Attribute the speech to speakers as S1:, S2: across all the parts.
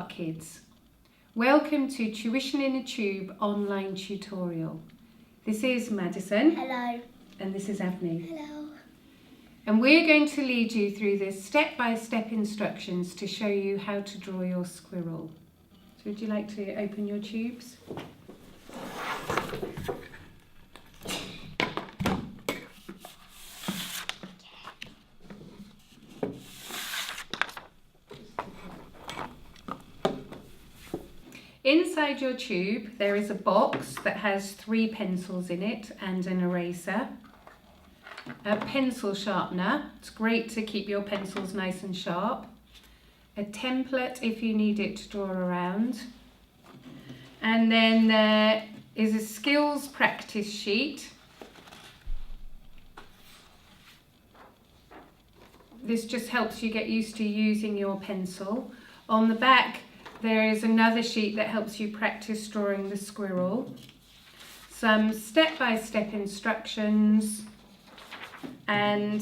S1: Smart Kids. Welcome to Tuition in a Tube online tutorial. This is Madison.
S2: Hello.
S1: And this is Avni.
S2: Hello.
S1: And we're going to lead you through this step-by-step instructions to show you how to draw your squirrel. So would you like to open your tubes? Inside your tube there is a box that has 3 pencils in it and an eraser. A pencil sharpener, it's great to keep your pencils nice and sharp. A template if you need it to draw around. And then there is a skills practice sheet. This just helps you get used to using your pencil. On the back there is another sheet that helps you practice drawing the squirrel. Some step-by-step instructions and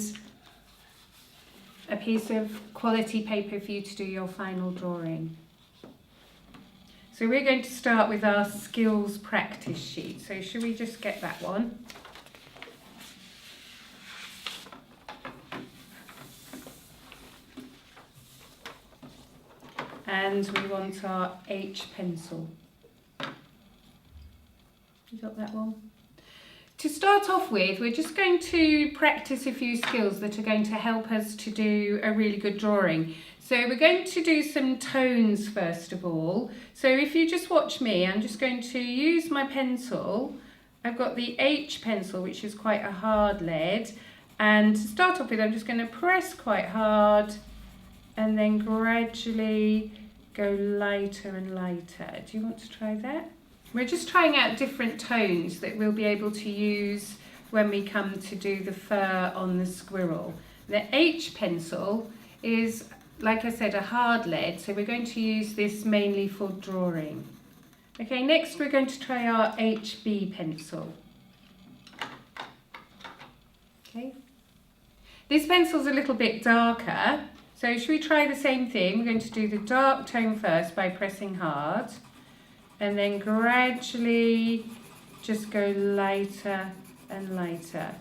S1: a piece of quality paper for you to do your final drawing. So we're going to start with our skills practice sheet. So should we just get that one? And we want our H pencil. You got that one? To start off with, we're just going to practice a few skills that are going to help us to do a really good drawing. So we're going to do some tones first of all. So if you just watch me, I'm just going to use my pencil. I've got the H pencil, which is quite a hard lead. And to start off with, I'm just going to press quite hard and then gradually go lighter and lighter. Do you want to try that? We're just trying out different tones that we'll be able to use when we come to do the fur on the squirrel. The H pencil is, like I said, a hard lead, so we're going to use this mainly for drawing. Okay, next we're going to try our HB pencil. Okay. This pencil's a little bit darker, so should we try the same thing? We're going to do the dark tone first by pressing hard. And then gradually just go lighter and lighter.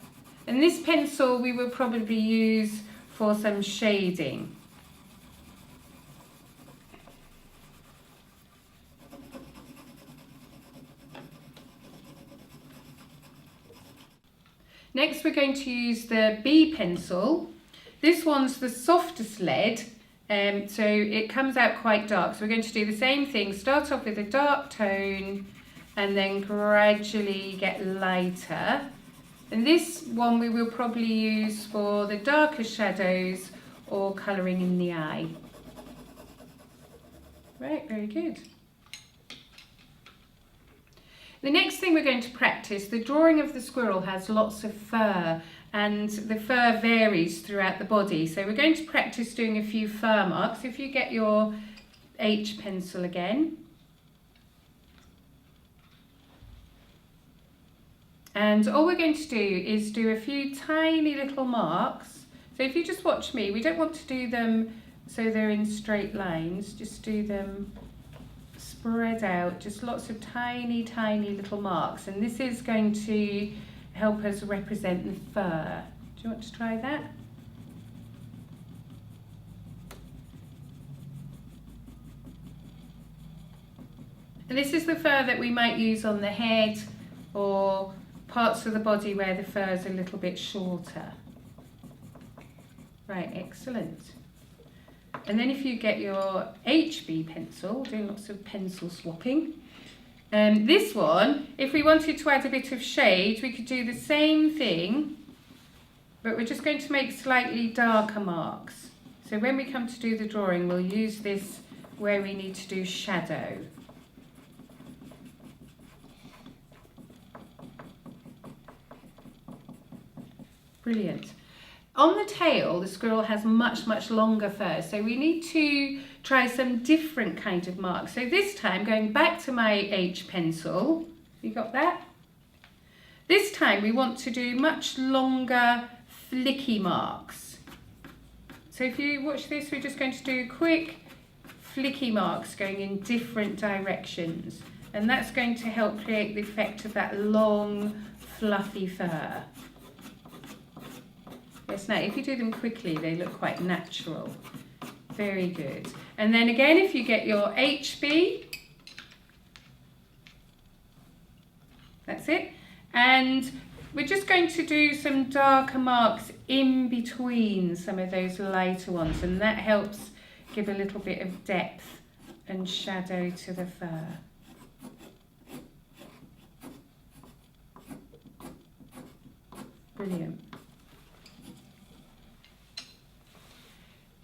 S1: And this pencil we will probably use for some shading. Next we're going to use the B pencil. This one's the softest lead. So it comes out quite dark. So we're going to do the same thing. Start off with a dark tone and then gradually get lighter. And this one we will probably use for the darker shadows or colouring in the eye. Right, very good. The next thing we're going to practice, the drawing of the squirrel has lots of fur and the fur varies throughout the body. So we're going to practice doing a few fur marks. If you get your H pencil again. And all we're going to do is do a few tiny little marks. So if you just watch me, we don't want to do them so they're in straight lines, just do them spread out, just lots of tiny, tiny little marks. And this is going to help us represent the fur. Do you want to try that? And this is the fur that we might use on the head or parts of the body where the fur is a little bit shorter. Right, excellent. And then if you get your HB pencil, doing lots of pencil swapping. This one, if we wanted to add a bit of shade, we could do the same thing, but we're just going to make slightly darker marks. So when we come to do the drawing, we'll use this where we need to do shadow. Brilliant. On the tail, the squirrel has much, much longer fur, so we need to try some different kind of marks. So this time, going back to my H pencil, you got that? This time we want to do much longer, flicky marks. So if you watch this, we're just going to do quick, flicky marks going in different directions, and that's going to help create the effect of that long fluffy fur. Yes, now if you do them quickly they look quite natural. Very good. And then again, if you get your HB, that's it, and we're just going to do some darker marks in between some of those lighter ones, and that helps give a little bit of depth and shadow to the fur. Brilliant.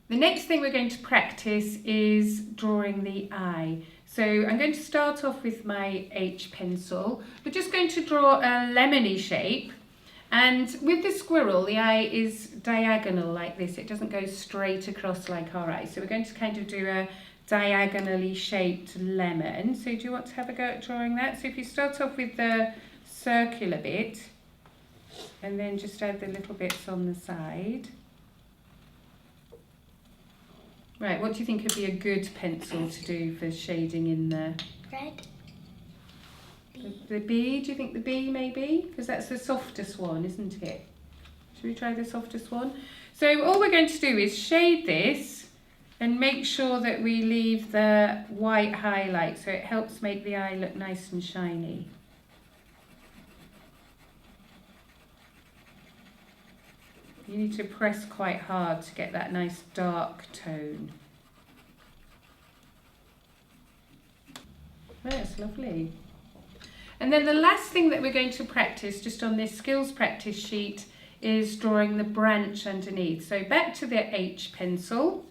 S1: The next thing we're going to practice is drawing the eye. So I'm going to start off with my H pencil. We're just going to draw a lemony shape, and with the squirrel the eye is diagonal like this. It doesn't go straight across like our eye. So we're going to kind of do a diagonally shaped lemon. So do you want to have a go at drawing that? So if you start off with the circular bit and then just add the little bits on the side. Right, what do you think would be a good pencil to do for shading in there?
S2: Red.
S1: The B, do you think the B maybe? Because that's the softest one, isn't it? Should we try the softest one? So all we're going to do is shade this and make sure that we leave the white highlight so it helps make the eye look nice and shiny. You need to press quite hard to get that nice dark tone. That's lovely. And then the last thing that we're going to practice just on this skills practice sheet is drawing the branch underneath. So back to the H pencil.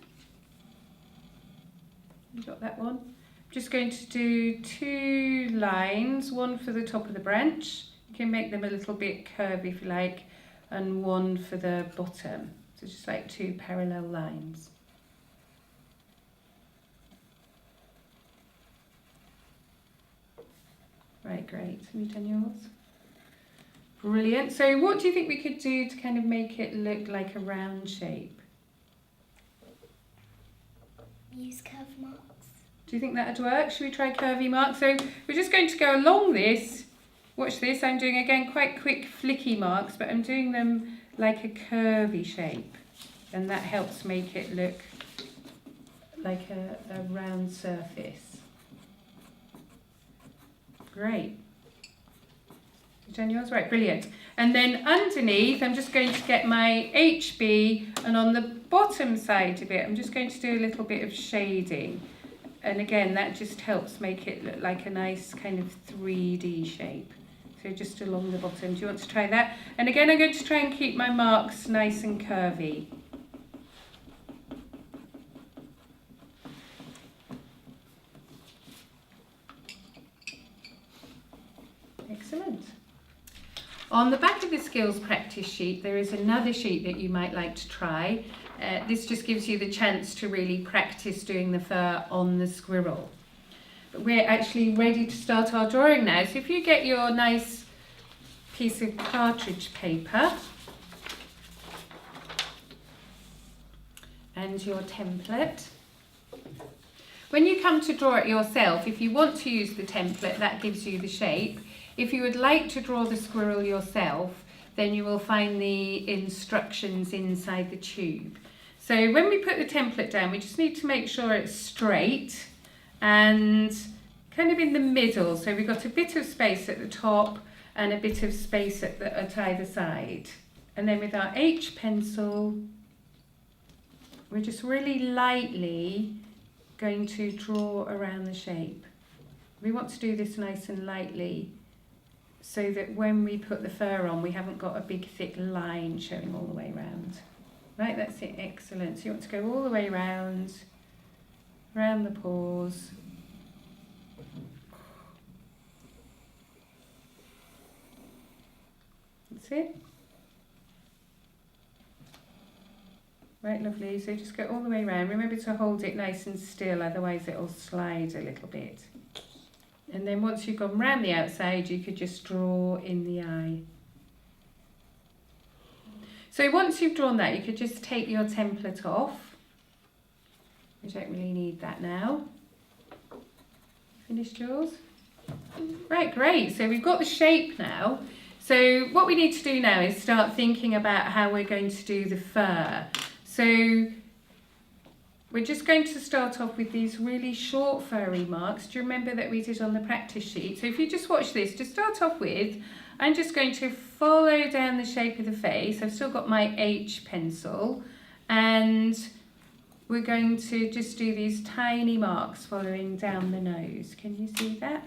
S1: You got that one? I'm just going to do 2 lines, one for the top of the branch. You can make them a little bit curvy if you like, and one for the bottom. So just like 2 parallel lines. Right, great. Have you done yours? Brilliant. So what do you think we could do to kind of make it look like a round shape?
S2: Use curve marks.
S1: Do you think that would work? Should we try curvy marks? So we're just going to go along this. Watch this. I'm doing, again, quite quick flicky marks, but I'm doing them like a curvy shape. And that helps make it look like a round surface. Great. You've done yours? Right, brilliant. And then underneath, I'm just going to get my HB, and on the bottom side of it, I'm just going to do a little bit of shading. And again, that just helps make it look like a nice kind of 3D shape. So just along the bottom. Do you want to try that? And again, I'm going to try and keep my marks nice and curvy. Excellent. On the back of the skills practice sheet, there is another sheet that you might like to try. This just gives you the chance to really practice doing the fur on the squirrel. But we're actually ready to start our drawing now. So if you get your nice piece of cartridge paper and your template. When you come to draw it yourself, if you want to use the template, that gives you the shape. If you would like to draw the squirrel yourself, then you will find the instructions inside the tube. So when we put the template down, we just need to make sure it's straight and kind of in the middle. So we've got a bit of space at the top and a bit of space at either side. And then with our H pencil, we're just really lightly going to draw around the shape. We want to do this nice and lightly so that when we put the fur on, we haven't got a big thick line showing all the way around. Right, that's it, excellent. So you want to go all the way around the paws. That's it. Right, lovely. So just go all the way around. Remember to hold it nice and still, otherwise it'll slide a little bit. And then once you've gone round the outside, you could just draw in the eye. So once you've drawn that, you could just take your template off. We don't really need that now. Finished yours? Right, great. So we've got the shape now. So what we need to do now is start thinking about how we're going to do the fur. So we're just going to start off with these really short furry marks. Do you remember that we did on the practice sheet? So if you just watch this, to start off with, I'm just going to follow down the shape of the face. I've still got my H pencil, and we're going to just do these tiny marks following down the nose. Can you see that?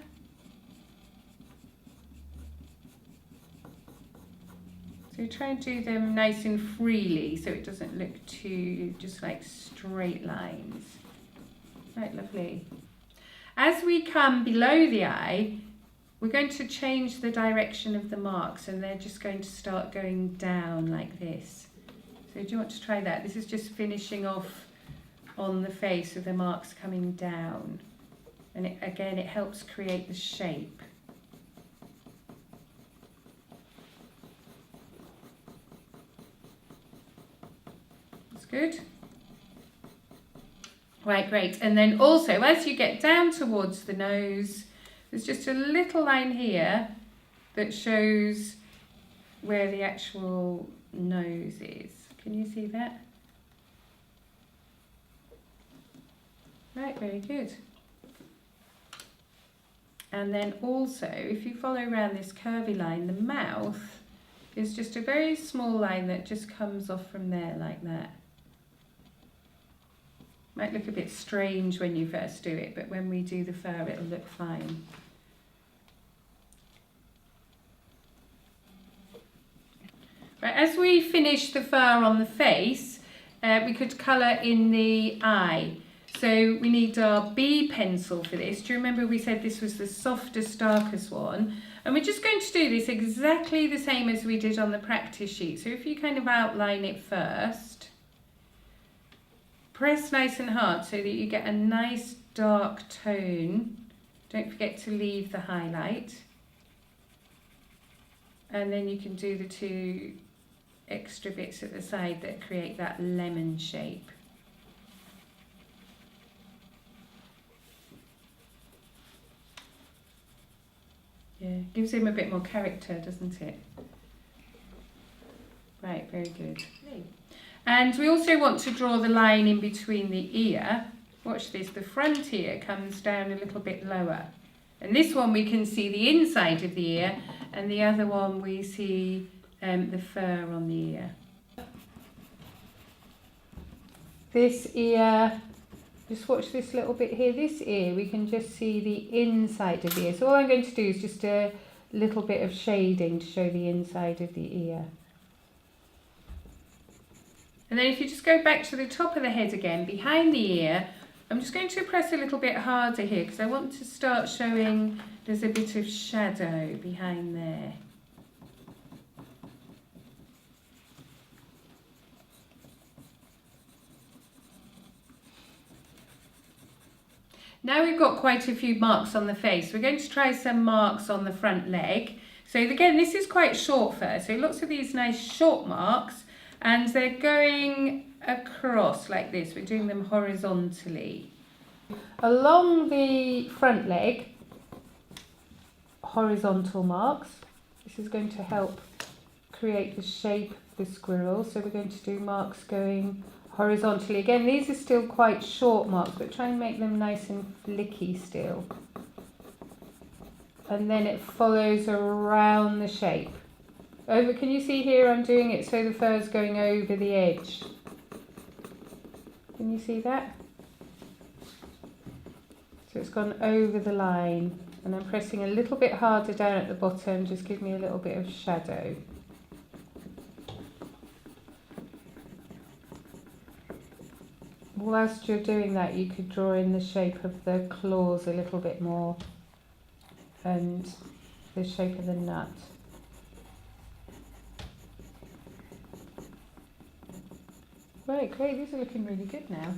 S1: So try and do them nice and freely so it doesn't look too just like straight lines. Right, lovely. As we come below the eye, we're going to change the direction of the marks, and they're just going to start going down like this. So do you want to try that? This is just finishing off on the face with the marks coming down. And again, it helps create the shape. Good. Right, great. And then also, as you get down towards the nose, there's just a little line here that shows where the actual nose is. Can you see that? Right, very good. And then also, if you follow around this curvy line, the mouth is just a very small line that just comes off from there like that. Might look a bit strange when you first do it, but when we do the fur, it'll look fine. Right, as we finish the fur on the face, we could colour in the eye. So we need our B pencil for this. Do you remember we said this was the softest, darkest one? And we're just going to do this exactly the same as we did on the practice sheet. So if you kind of outline it first, press nice and hard so that you get a nice dark tone. Don't forget to leave the highlight. And then you can do the two extra bits at the side that create that lemon shape. Yeah, gives him a bit more character, doesn't it? Right, very good. And we also want to draw the line in between the ear. Watch this, the front ear comes down a little bit lower. And this one we can see the inside of the ear, and the other one we see the fur on the ear. This ear, just watch this little bit here, this ear, we can just see the inside of the ear. So all I'm going to do is just a little bit of shading to show the inside of the ear. And then if you just go back to the top of the head again, behind the ear, I'm just going to press a little bit harder here because I want to start showing there's a bit of shadow behind there. Now we've got quite a few marks on the face. We're going to try some marks on the front leg. So again, this is quite short fur, so lots of these nice short marks, and they're going across like this. We're doing them horizontally. Along the front leg, horizontal marks. This is going to help create the shape of the squirrel. So we're going to do marks going horizontally. Again, these are still quite short marks, but try and make them nice and flicky still. And then it follows around the shape. Over, can you see here I'm doing it so the fur's going over the edge? Can you see that? So it's gone over the line, and I'm pressing a little bit harder down at the bottom, just give me a little bit of shadow. Whilst you're doing that, you could draw in the shape of the claws a little bit more, and the shape of the nut. Right, great, these are looking really good now.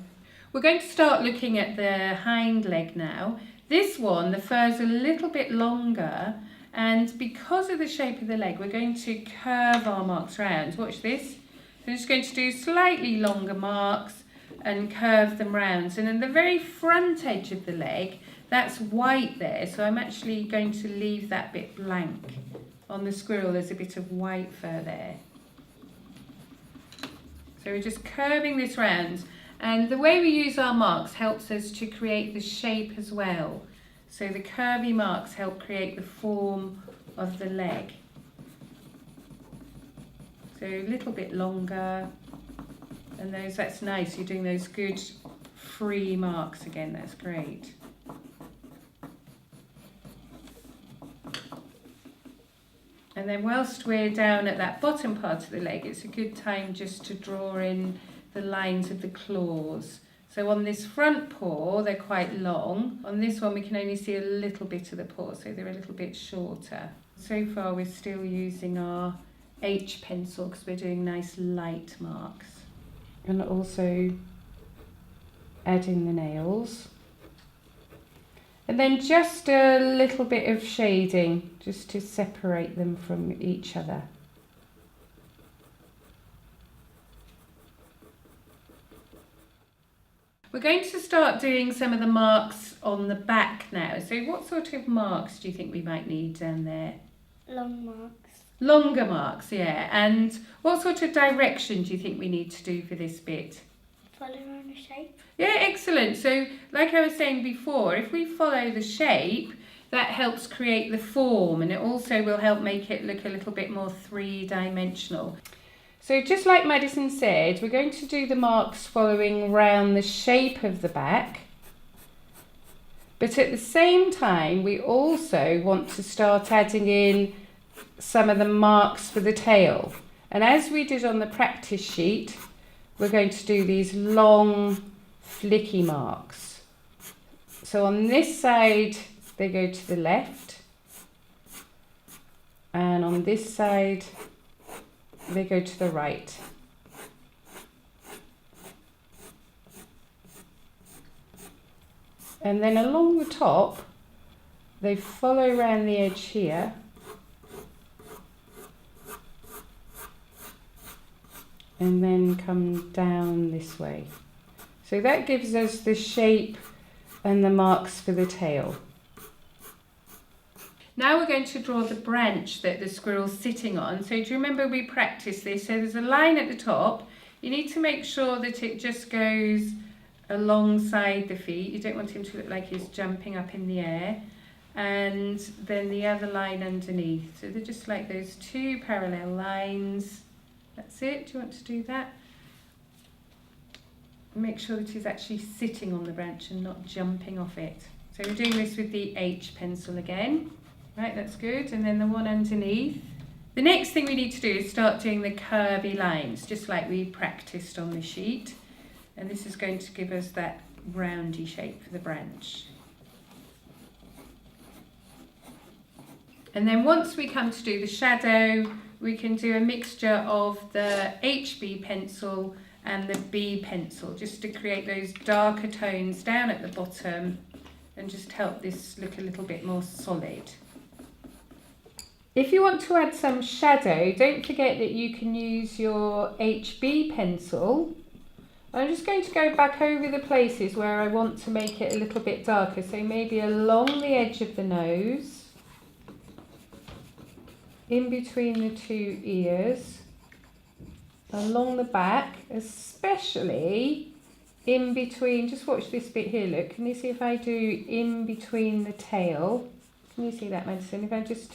S1: We're going to start looking at the hind leg now. This one, the fur's a little bit longer, and because of the shape of the leg, we're going to curve our marks round. Watch this. So I'm just going to do slightly longer marks, and curve them round. And then the very front edge of the leg, that's white there, so I'm actually going to leave that bit blank. On the squirrel there's a bit of white fur there. So we're just curving this round, and the way we use our marks helps us to create the shape as well. So the curvy marks help create the form of the leg. So a little bit longer, and that's nice, you're doing those good free marks again, that's great. And then whilst we're down at that bottom part of the leg, it's a good time just to draw in the lines of the claws. So on this front paw, they're quite long. On this one, we can only see a little bit of the paw, so they're a little bit shorter. So far, we're still using our H pencil because we're doing nice light marks. And also add in the nails. And then just a little bit of shading, just to separate them from each other. We're going to start doing some of the marks on the back now. So what sort of marks do you think we might need down there?
S2: Long marks.
S1: Longer marks, yeah. And what sort of direction do you think we need to do for this bit?
S2: Follow around the shape.
S1: Yeah, excellent. So like I was saying before, if we follow the shape, that helps create the form, and it also will help make it look a little bit more three-dimensional. So just like Madison said, we're going to do the marks following round the shape of the back. But at the same time, we also want to start adding in some of the marks for the tail. And as we did on the practice sheet, we're going to do these long flicky marks. So on this side, they go to the left, and on this side, they go to the right. And then along the top, they follow around the edge here. And then come down this way. So that gives us the shape and the marks for the tail. Now we're going to draw the branch that the squirrel's sitting on. So do you remember we practiced this? So there's a line at the top. You need to make sure that it just goes alongside the feet. You don't want him to look like he's jumping up in the air. And then the other line underneath. So they're just like those two parallel lines. That's it. Do you want to do that? Make sure that he's actually sitting on the branch and not jumping off it. So we're doing this with the H pencil again. Right, that's good. And then the one underneath. The next thing we need to do is start doing the curvy lines, just like we practiced on the sheet. And this is going to give us that roundy shape for the branch. And then once we come to do the shadow, we can do a mixture of the HB pencil and the B pencil, just to create those darker tones down at the bottom and just help this look a little bit more solid. If you want to add some shadow, don't forget that you can use your HB pencil. I'm just going to go back over the places where I want to make it a little bit darker, so maybe along the edge of the nose, in between the two ears, along the back, especially in between, just watch this bit here, look, can you see if I do in between the tail? Can you see that, Madison? If I'm just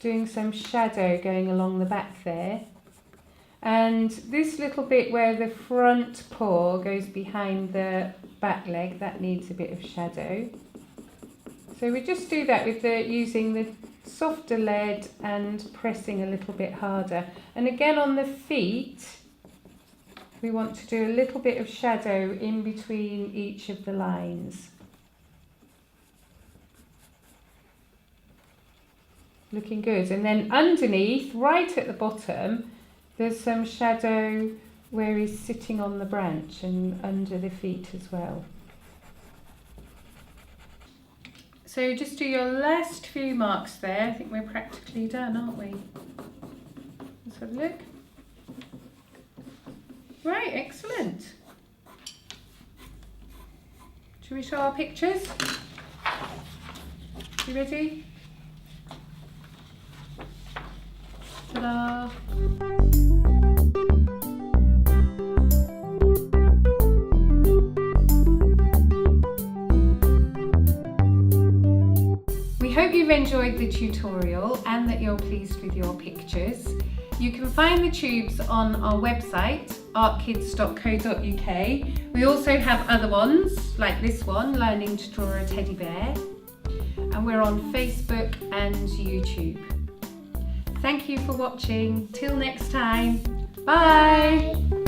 S1: doing some shadow going along the back there. And this little bit where the front paw goes behind the back leg, that needs a bit of shadow. So we just do that with using the softer lead and pressing a little bit harder. And again on the feet, we want to do a little bit of shadow in between each of the lines. Looking good. And then underneath, right at the bottom, there's some shadow where he's sitting on the branch and under the feet as well. So just do your last few marks there. I think we're practically done, aren't we? Let's have a look. Right, excellent. Shall we show our pictures? You ready? Ta-da! We hope you've enjoyed the tutorial and that you're pleased with your pictures. You can find the tubes on our website, artkids.co.uk. We also have other ones, like this one, Learning to Draw a Teddy Bear. And we're on Facebook and YouTube. Thank you for watching. Till next time. Bye.
S2: Bye.